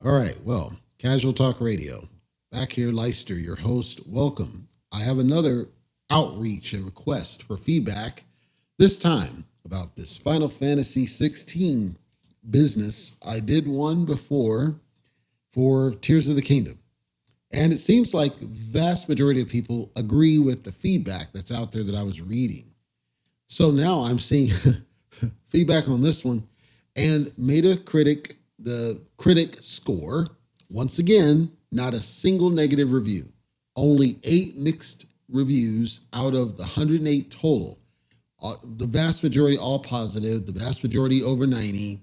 All right, well, Casual Talk Radio. Back here, Leicester, your host. Welcome. I have another outreach and request for feedback, this time about this Final Fantasy 16 business. I did one before for Tears of the Kingdom. And it seems like the vast majority of people agree with the feedback that's out there that I was reading. So now I'm seeing feedback on this one and Metacritic, the critic score, once again, not a single negative review, only 8 mixed reviews out of the 108 total. The vast majority all positive, the vast majority over 90.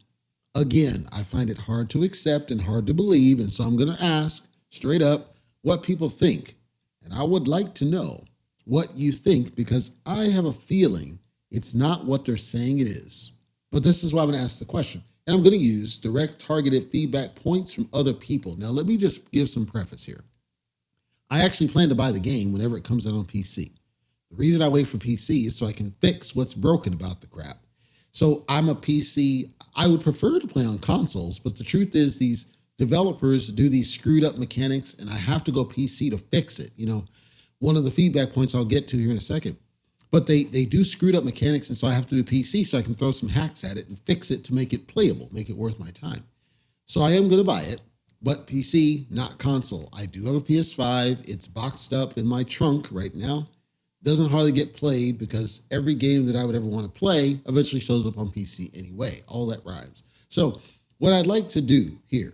Again, I find it hard to accept and hard to believe, and so I'm going to ask straight up what people think. And I would like to know what you think because I have a feeling it's not what they're saying it is. But this is why I'm going to ask the question. And I'm going to use direct targeted feedback points from other people. Now, let me just give some preface here. I actually plan to buy the game whenever it comes out on PC. The reason I wait for PC is so I can fix what's broken about the crap. So I'm a PC. I would prefer to play on consoles, but the truth is these developers do these screwed up mechanics and I have to go PC to fix it. You know, one of the feedback points I'll get to here in a second. But they do screwed up mechanics, and so I have to do PC so I can throw some hacks at it and fix it to make it playable, make it worth my time. So I am going to buy it, but PC, not console. I do have a PS5. It's boxed up in my trunk right now. Doesn't hardly get played because every game that I would ever want to play eventually shows up on PC anyway. All that rhymes. So what I'd like to do here,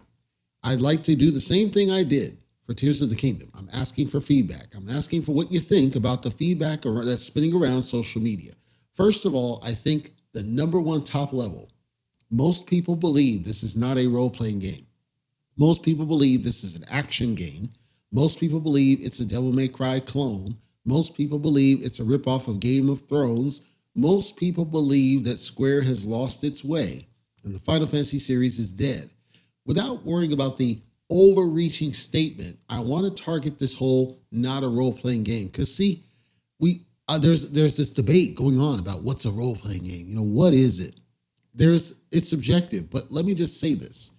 I'd like to do the same thing I did for Tears of the Kingdom. I'm asking for feedback. I'm asking for what you think about the feedback that's spinning around social media. First of all, I think the number one top level, most people believe this is not a role-playing game. Most people believe this is an action game. Most people believe it's a Devil May Cry clone. Most people believe it's a ripoff of Game of Thrones. Most people believe that Square has lost its way and the Final Fantasy series is dead. Without worrying about the overreaching statement, I want to target this whole not a role-playing game because see, there's this debate going on about what's a role-playing game. You know, what is it? It's subjective, but let me just say this.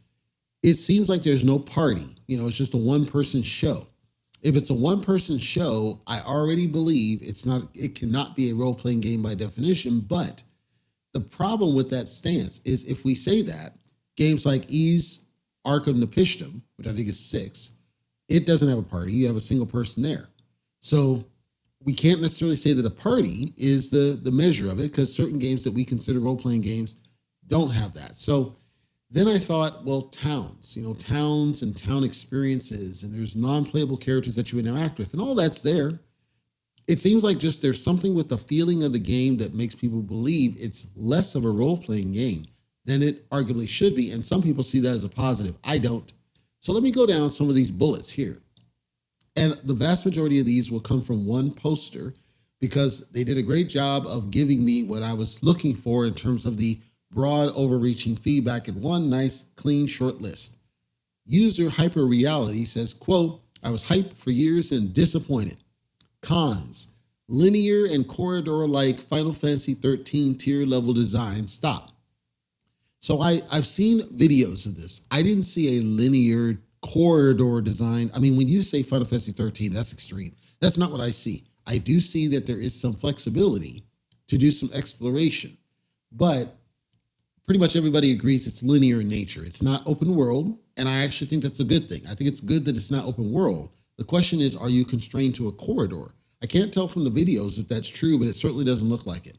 It seems like there's no party. You know, it's just a one-person show. If it's a one-person show, I already believe it cannot be a role-playing game by definition, but the problem with that stance is if we say that, games like Ys Arc of Nepishtim, which I think is 6, it doesn't have a party. You have a single person there. So we can't necessarily say that a party is the measure of it because certain games that we consider role-playing games don't have that. So then I thought, well, towns and town experiences, and there's non-playable characters that you interact with, and all that's there. It seems like just there's something with the feeling of the game that makes people believe it's less of a role-playing game than it arguably should be. And some people see that as a positive. I don't. So let me go down some of these bullets here. And the vast majority of these will come from one poster because they did a great job of giving me what I was looking for in terms of the broad overreaching feedback in one nice, clean, short list. User Hyper Reality says, quote, I was hyped for years and disappointed. Cons, linear and corridor-like Final Fantasy 13 tier level design. Stop. So I've seen videos of this. I didn't see a linear corridor design. I mean, when you say Final Fantasy 13, that's extreme. That's not what I see. I do see that there is some flexibility to do some exploration, but pretty much everybody agrees it's linear in nature. It's not open world, and I actually think that's a good thing. I think it's good that it's not open world. The question is, are you constrained to a corridor? I can't tell from the videos if that's true, but it certainly doesn't look like it.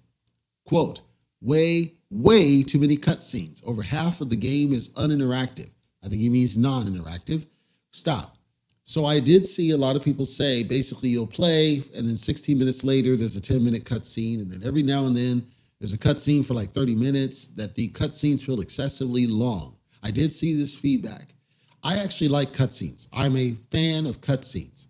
Quote, way too many cutscenes. Over half of the game is uninteractive. I think he means non-interactive. Stop. So I did see a lot of people say, basically you'll play, and then 16 minutes later, there's a 10-minute cutscene, and then every now and then, there's a cutscene for like 30 minutes, that the cutscenes feel excessively long. I did see this feedback. I actually like cutscenes. I'm a fan of cutscenes.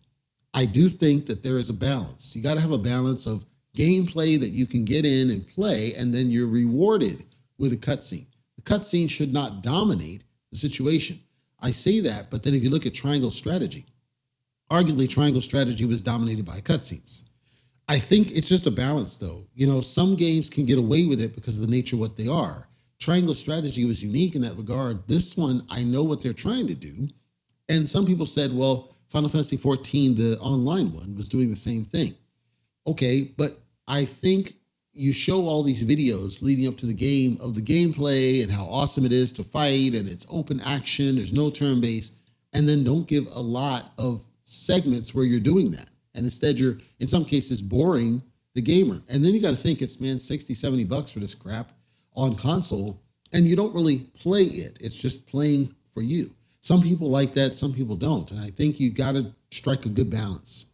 I do think that there is a balance. You got to have a balance of gameplay that you can get in and play, and then you're rewarded with a cutscene. The cutscene should not dominate the situation. I say that, but then if you look at Triangle Strategy, arguably Triangle Strategy was dominated by cutscenes. I think it's just a balance, though. You know, some games can get away with it because of the nature of what they are. Triangle Strategy was unique in that regard. This one, I know what they're trying to do. And some people said, well, Final Fantasy XIV, the online one, was doing the same thing. Okay, but I think you show all these videos leading up to the game of the gameplay and how awesome it is to fight, and it's open action, there's no turn-based, and then don't give a lot of segments where you're doing that. And instead you're, in some cases, boring the gamer. And then you got to think it's, man, 60, 70 bucks for this crap on console, and you don't really play it. It's just playing for you. Some people like that, some people don't. And I think you got to strike a good balance.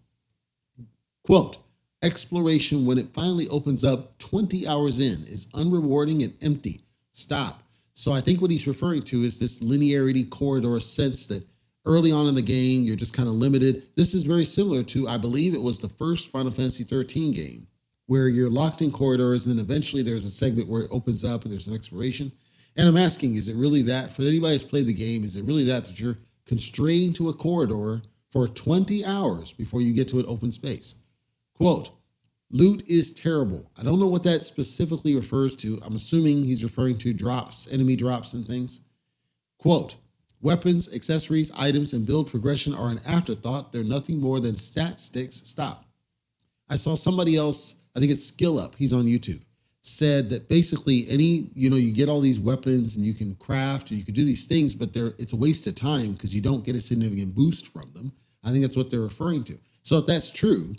Quote, exploration, when it finally opens up 20 hours in, is unrewarding and empty. Stop. So I think what he's referring to is this linearity corridor sense that early on in the game, you're just kind of limited. This is very similar to, I believe it was the first Final Fantasy 13 game, where you're locked in corridors, and then eventually there's a segment where it opens up and there's an exploration. And I'm asking, is it really that? For anybody who's played the game, is it really that you're constrained to a corridor for 20 hours before you get to an open space? Quote, loot is terrible. I don't know what that specifically refers to. I'm assuming he's referring to drops, enemy drops and things. Quote, weapons, accessories, items, and build progression are an afterthought. They're nothing more than stat sticks. Stop. I saw somebody else, I think it's Skill Up, he's on YouTube, said that basically you get all these weapons and you can craft and you can do these things, but it's a waste of time because you don't get a significant boost from them. I think that's what they're referring to. So if that's true,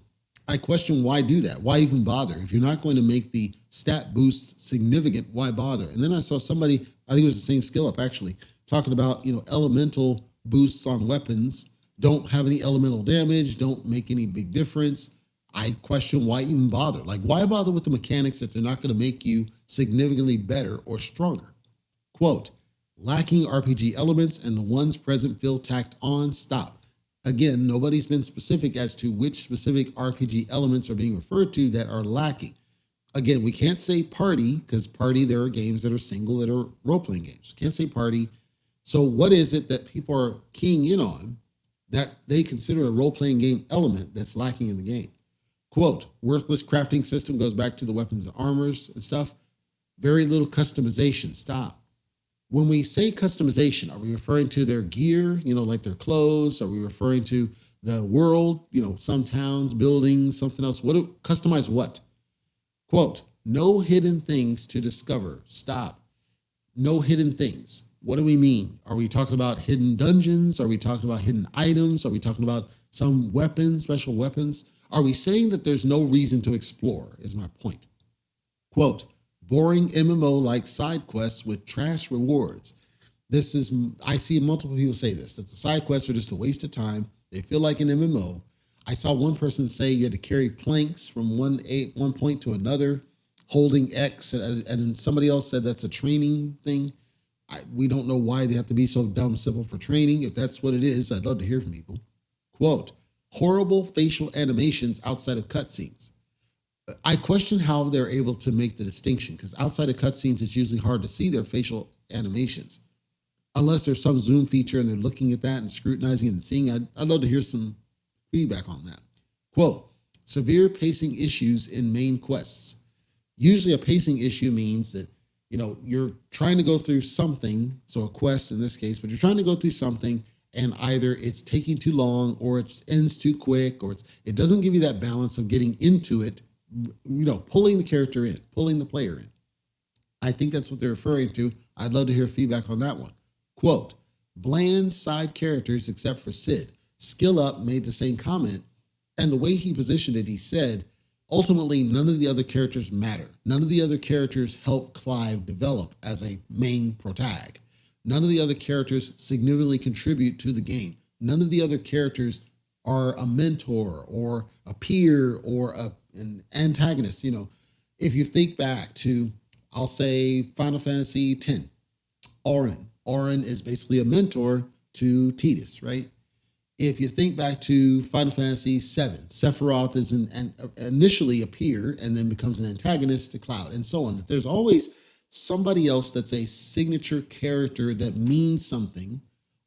I question why do that? Why even bother? If you're not going to make the stat boosts significant, why bother? And then I saw somebody, I think it was the same Skill Up actually, talking about, elemental boosts on weapons don't have any elemental damage, don't make any big difference. I question why even bother? Like, why bother with the mechanics if they're not going to make you significantly better or stronger? Quote, lacking RPG elements and the ones present feel tacked on. Stop. Again, nobody's been specific as to which specific RPG elements are being referred to that are lacking. Again, we can't say party because party, there are games that are single that are role-playing games. Can't say party. So what is it that people are keying in on that they consider a role-playing game element that's lacking in the game? Quote, worthless crafting system, goes back to the weapons and armors and stuff. Very little customization. Stop. When we say customization, are we referring to their gear, like their clothes? Are we referring to the world, some towns, buildings, something else? Customize what? Quote, no hidden things to discover. Stop. No hidden things. What do we mean? Are we talking about hidden dungeons? Are we talking about hidden items? Are we talking about some weapons, special weapons? Are we saying that there's no reason to explore, is my point. Quote, boring MMO-like side quests with trash rewards. I see multiple people say this, that the side quests are just a waste of time. They feel like an MMO. I saw one person say you had to carry planks from one point to another, holding X, and somebody else said that's a training thing. We don't know why they have to be so dumb simple for training. If that's what it is, I'd love to hear from people. Quote, horrible facial animations outside of cutscenes. I question how they're able to make the distinction because outside of cutscenes, it's usually hard to see their facial animations. Unless there's some zoom feature and they're looking at that and scrutinizing and seeing. I'd love to hear some feedback on that. Quote, severe pacing issues in main quests. Usually a pacing issue means that, you're trying to go through something, so a quest in this case, but you're trying to go through something and either it's taking too long or it ends too quick or it doesn't give you that balance of getting into it, pulling the character in, pulling the player in. I think that's what they're referring to. I'd love to hear feedback on that one. Quote, bland side characters except for Sid. Skill Up made the same comment, and the way he positioned it, he said, ultimately, none of the other characters matter. None of the other characters help Clive develop as a main protag. None of the other characters significantly contribute to the game. None of the other characters are a mentor or a peer or an antagonist. If you think back to, I'll say, Final Fantasy X, Auron. Auron is basically a mentor to Tidus, right? If you think back to Final Fantasy VII, Sephiroth is initially a peer and then becomes an antagonist to Cloud and so on. There's always somebody else that's a signature character that means something,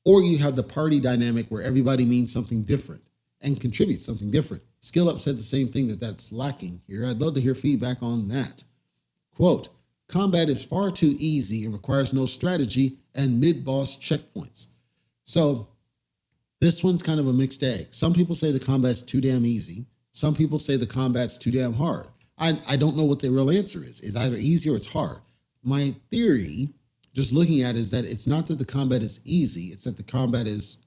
or you have the party dynamic where everybody means something different and contributes something different. Skill Up said the same thing, that's lacking here. I'd love to hear feedback on that. Quote, Combat is far too easy and requires no strategy and mid-boss checkpoints. So this one's kind of a mixed egg. Some people say the combat's too damn easy. Some people say the combat's too damn hard. I don't know what the real answer is. It's either easy or it's hard. My theory, just looking at it, is that it's not that the combat is easy. It's that the combat is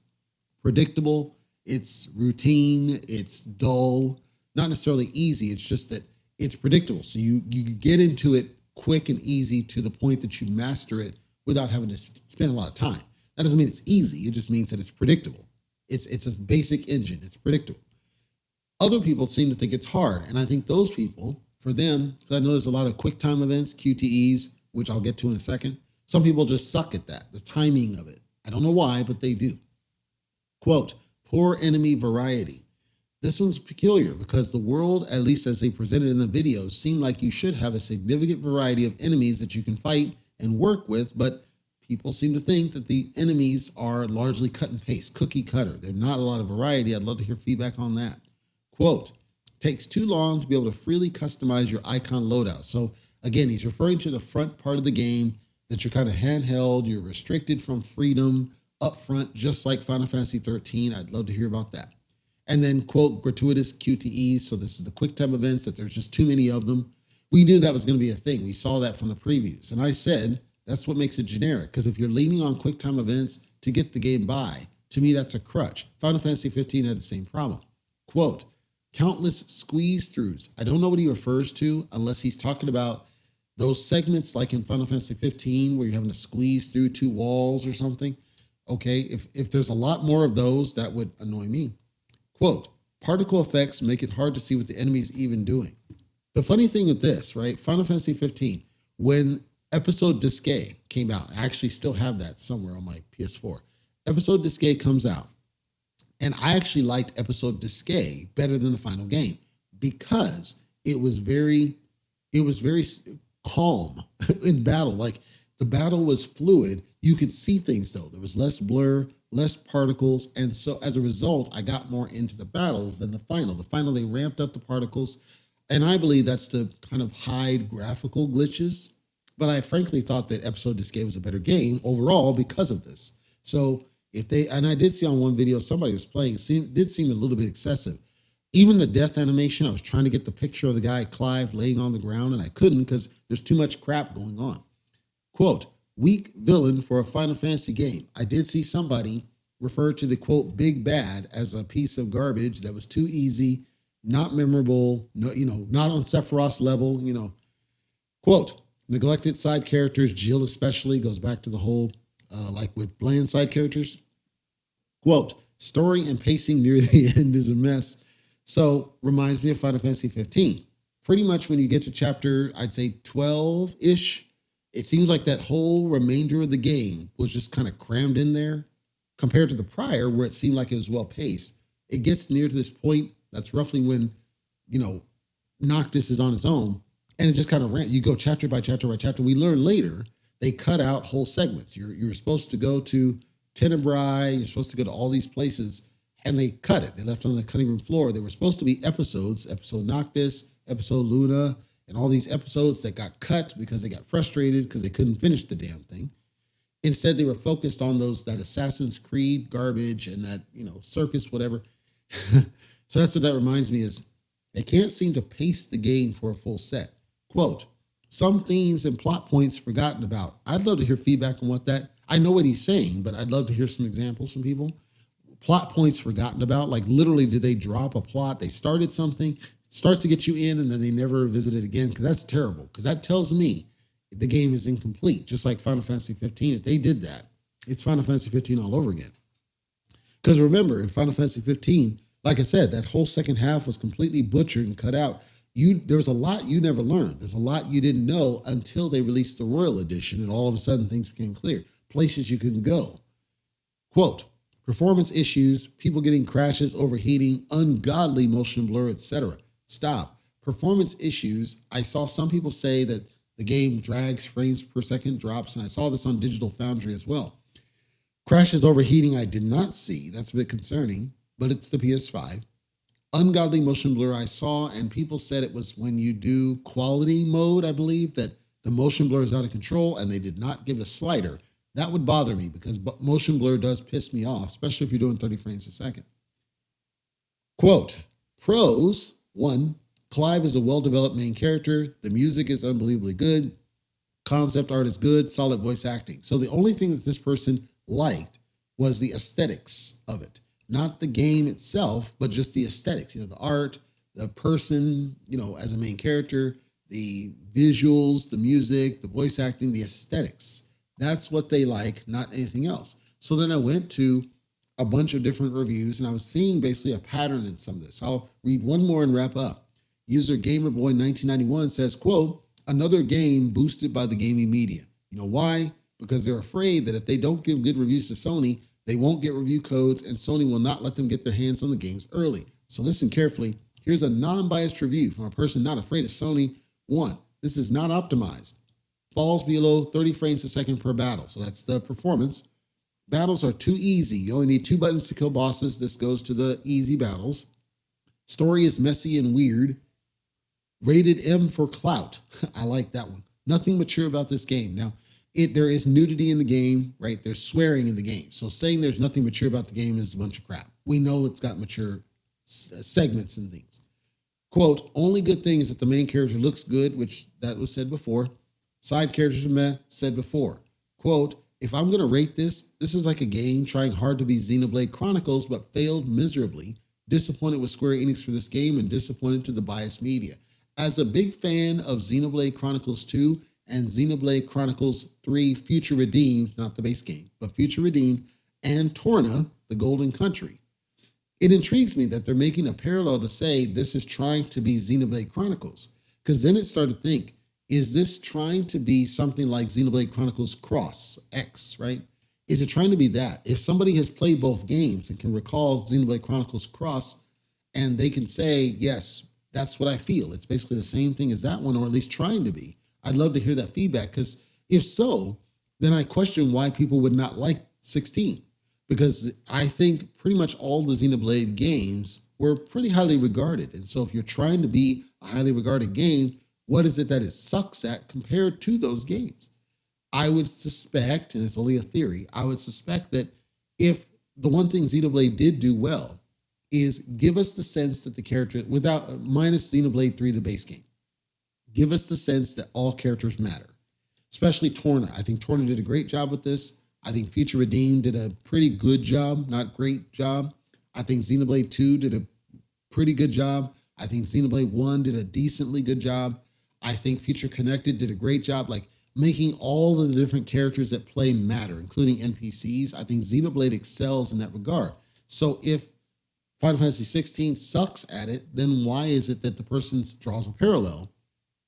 predictable. It's routine. It's dull. Not necessarily easy. It's just that it's predictable. So you get into it quick and easy to the point that you master it without having to spend a lot of time. That doesn't mean it's easy. It just means that it's predictable. It's a basic engine. It's predictable. Other people seem to think it's hard. And I think those people, for them, because I know there's a lot of quick time events, QTEs, which I'll get to in a second. Some people just suck at that, the timing of it. I don't know why, but they do. Quote, poor enemy variety. This one's peculiar because the world, at least as they presented in the video, seemed like you should have a significant variety of enemies that you can fight and work with, but people seem to think that the enemies are largely cut and paste, cookie cutter. There's not a lot of variety. I'd love to hear feedback on that. Quote, takes too long to be able to freely customize your icon loadout. So again, he's referring to the front part of the game that you're kind of handheld, you're restricted from freedom up front, just like Final Fantasy 13. I'd love to hear about that. And then, quote, gratuitous QTEs. So this is the quick time events, that there's just too many of them. We knew that was going to be a thing. We saw that from the previews. And I said, that's what makes it generic. Because if you're leaning on quick time events to get the game by, to me, that's a crutch. Final Fantasy 15 had the same problem. Quote, countless squeeze throughs. I don't know what he refers to unless he's talking about those segments like in Final Fantasy 15 where you're having to squeeze through two walls or something. Okay, if there's a lot more of those, that would annoy me. Quote, particle effects make it hard to see what the enemy's even doing. The funny thing with this, right, Final Fantasy 15, when Episode Disque came out, I actually still have that somewhere on my PS4. Episode Disque comes out. And I actually liked Episode Disque better than the final game because it was very calm in battle. Like the battle was fluid. You could see things though. There was less blur, less particles. And so as a result, I got more into the battles than the final. The final, they ramped up the particles. And I believe that's to kind of hide graphical glitches. But I frankly thought that Episode Disque was a better game overall because of this. So and I did see on one video somebody was playing, did seem a little bit excessive. Even the death animation, I was trying to get the picture of the guy, Clive, laying on the ground, and I couldn't because there's too much crap going on. Quote, weak villain for a Final Fantasy game. I did see somebody refer to the, quote, big bad as a piece of garbage that was too easy, not memorable, no, not on Sephiroth's level, Quote, neglected side characters, Jill especially, goes back to the whole, like with bland side characters. Quote, story and pacing near the end is a mess. So reminds me of Final Fantasy 15. Pretty much when you get to chapter, I'd say 12-ish, it seems like that whole remainder of the game was just kind of crammed in there compared to the prior where it seemed like it was well paced. It gets near to this point, that's roughly when, Noctis is on his own, and it just kind of ran. You go chapter by chapter by chapter. We learn later they cut out whole segments. You're supposed to go to Tenebrae, you're supposed to go to all these places, and they cut it. They left it on the cutting room floor. They were supposed to be episodes, episode Noctis, episode Luna, and all these episodes that got cut because they got frustrated because they couldn't finish the damn thing. Instead, they were focused on that Assassin's Creed garbage and that, circus, whatever. So that's what that reminds me is they can't seem to pace the game for a full set. Quote, some themes and plot points forgotten about. I'd love to hear feedback on what that, I know what he's saying, but I'd love to hear some examples from people. Plot points forgotten about, like literally did they drop a plot? They started something, starts to get you in, and then they never visit it again, because that's terrible, because that tells me the game is incomplete, just like Final Fantasy 15. If they did that, it's Final Fantasy 15 all over again. Because remember, in Final Fantasy 15, like I said, that whole second half was completely butchered and cut out. There was a lot you never learned. There's a lot you didn't know until they released the Royal Edition, and all of a sudden things became clear. Places you couldn't go. Quote, performance issues, people getting crashes, overheating, ungodly motion blur, etc. Stop. Performance issues, I saw some people say that the game drags, frames per second drops, and I saw this on Digital Foundry as well. Crashes, overheating, I did not see. That's a bit concerning, but it's the PS5. Ungodly motion blur I saw, and people said it was when you do quality mode, I believe, that The motion blur is out of control, and they did not give a slider. That would bother me because motion blur does piss me off, especially if you're doing 30 frames a second. Quote, pros, 1, Clive is a well-developed main character. The music is unbelievably good. Concept art is good. Solid voice acting. So the only thing that this person liked was the aesthetics of it. Not the game itself, but just the aesthetics. The art, the person, as a main character, the visuals, the music, the voice acting, the aesthetics. That's what they like, not anything else. So then I went to a bunch of different reviews, and I was seeing basically a pattern in some of this. I'll read one more and wrap up. User GamerBoy1991 says, quote, another game boosted by the gaming media. You know why? Because they're afraid that if they don't give good reviews to Sony, they won't get review codes, and Sony will not let them get their hands on the games early. So listen carefully. Here's a non-biased review from a person not afraid of Sony. 1, this is not optimized. Falls below 30 frames a second per battle. So that's the performance. Battles are too easy. You only need 2 buttons to kill bosses. This goes to the easy battles. Story is messy and weird. Rated M for clout. I like that one. Nothing mature about this game. Now, there is nudity in the game, right? There's swearing in the game. So saying there's nothing mature about the game is a bunch of crap. We know it's got mature segments and things. Quote, only good thing is that the main character looks good, which that was said before. Side characters are meh, said before. Quote, if I'm going to rate this is like a game trying hard to be Xenoblade Chronicles, but failed miserably. Disappointed with Square Enix for this game and disappointed to the biased media. As a big fan of Xenoblade Chronicles 2 and Xenoblade Chronicles 3 Future Redeemed, not the base game, but Future Redeemed, and Torna, the Golden Country, it intrigues me that they're making a parallel to say this is trying to be Xenoblade Chronicles. Because then it started to think, is this trying to be something like Xenoblade Chronicles Cross X, right? Is it trying to be that? If somebody has played both games and can recall Xenoblade Chronicles Cross, and they can say, yes, that's what I feel. It's basically the same thing as that one, or at least trying to be. I'd love to hear that feedback, because if so, then I question why people would not like 16. Because I think pretty much all the Xenoblade games were pretty highly regarded. And so if you're trying to be a highly regarded game, what is it that it sucks at compared to those games? I would suspect, and it's only a theory, I would suspect that if the one thing Xenoblade did do well is give us the sense that the character, minus Xenoblade 3, the base game, give us the sense that all characters matter, especially Torna. I think Torna did a great job with this. I think Future Redeemed did a pretty good job, not great job. I think Xenoblade 2 did a pretty good job. I think Xenoblade 1 did a decently good job. I think Future Connected did a great job, like making all of the different characters that play matter, including NPCs. I think Xenoblade excels in that regard. So if Final Fantasy 16 sucks at it, then why is it that the person draws a parallel?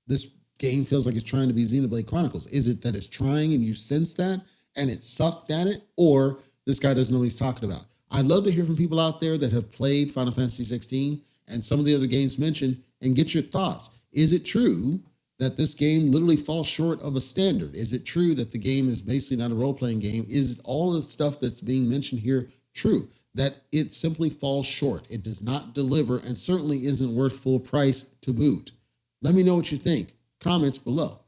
This game feels like it's trying to be Xenoblade Chronicles. Is it that it's trying and you sense that and it sucked at it? Or this guy doesn't know what he's talking about? I'd love to hear from people out there that have played Final Fantasy 16 and some of the other games mentioned and get your thoughts. Is it true that this game literally falls short of a standard? Is it true that the game is basically not a role-playing game? Is all the stuff that's being mentioned here true? That it simply falls short. It does not deliver and certainly isn't worth full price to boot. Let me know what you think. Comments below.